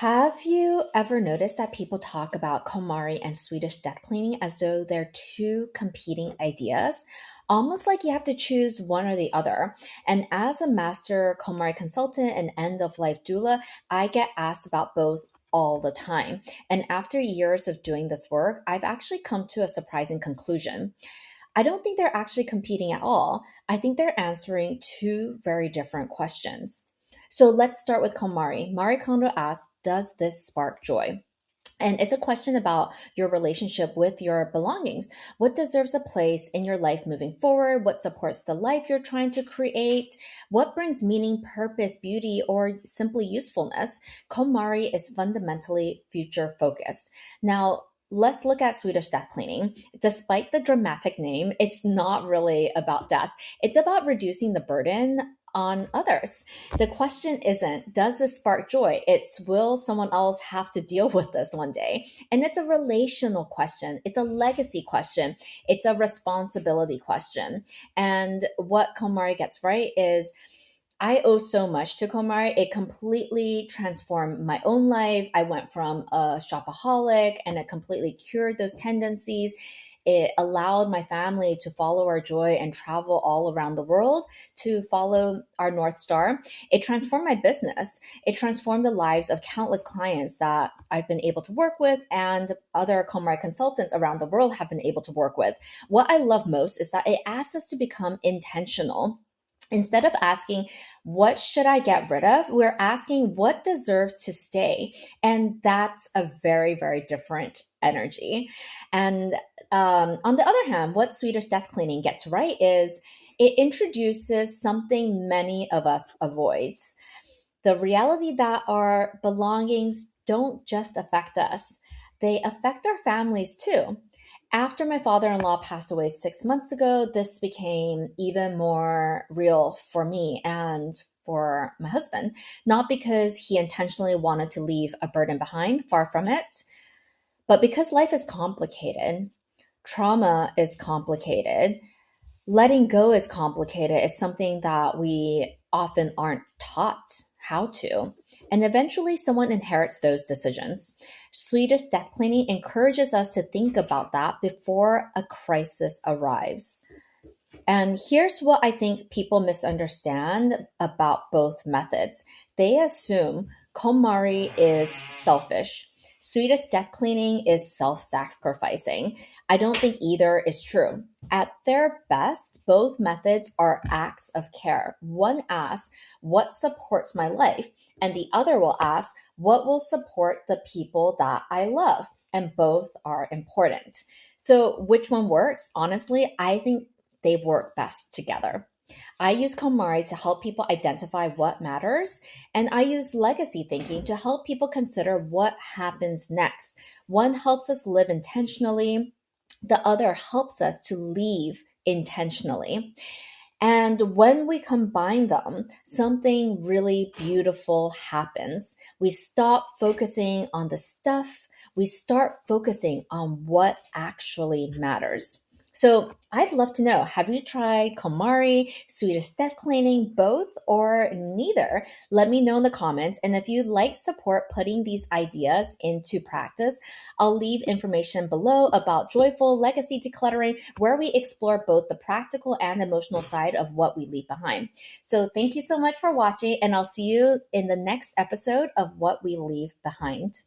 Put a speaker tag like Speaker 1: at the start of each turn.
Speaker 1: Have you ever noticed that people talk about KonMari and Swedish death cleaning as though they're two competing ideas? Almost like you have to choose one or the other. And as a master KonMari consultant and end of life doula, I get asked about both all the time. And after years of doing this work, I've actually come to a surprising conclusion. I don't think they're actually competing at all. I think they're answering two very different questions. So let's start with KonMari. Mari Kondo asked, does this spark joy? And it's a question about your relationship with your belongings. What deserves a place in your life moving forward? What supports the life you're trying to create? What brings meaning, purpose, beauty, or simply usefulness? KonMari is fundamentally future focused. Now, let's look at Swedish death cleaning. Despite the dramatic name, it's not really about death. It's about reducing the burden on others. The question isn't, does this spark joy? It's, will someone else have to deal with this one day? And it's a relational question. It's a legacy question. It's a responsibility question. And what KonMari gets right is, I owe so much to KonMari. It completely transformed my own life. I went from a shopaholic and it completely cured those tendencies. It allowed my family to follow our joy and travel all around the world to follow our North Star. It transformed my business. It transformed the lives of countless clients that I've been able to work with and other KonMari consultants around the world have been able to work with. What I love most is that it asks us to become intentional. Instead of asking, what should I get rid of? We're asking, what deserves to stay? And that's a very, very different energy. And on the other hand, what Swedish death cleaning gets right is it introduces something many of us avoids. The reality that our belongings don't just affect us, they affect our families too. After my father in law passed away 6 months ago, this became even more real for me and for my husband. Not because he intentionally wanted to leave a burden behind, far from it, but because life is complicated. Trauma is complicated. Letting go is complicated. It's something that we often aren't taught how to. And eventually, someone inherits those decisions. Swedish death cleaning encourages us to think about that before a crisis arrives. And here's what I think people misunderstand about both methods. They assume KonMari is selfish. Swedish death cleaning is self sacrificing. I don't think either is true. At their best, both methods are acts of care. One asks, what supports my life? And the other will ask, what will support the people that I love? And both are important. So, which one works? Honestly, I think they work best together. I use KonMari to help people identify what matters, and I use legacy thinking to help people consider what happens next. One helps us live intentionally, the other helps us to leave intentionally. And when we combine them, something really beautiful happens. We stop focusing on the stuff, we start focusing on what actually matters. So I'd love to know, have you tried KonMari, Swedish death cleaning, both or neither? Let me know in the comments. And if you'd like support putting these ideas into practice, I'll leave information below about Joyful Legacy Decluttering, where we explore both the practical and emotional side of what we leave behind. So thank you so much for watching, and I'll see you in the next episode of What We Leave Behind.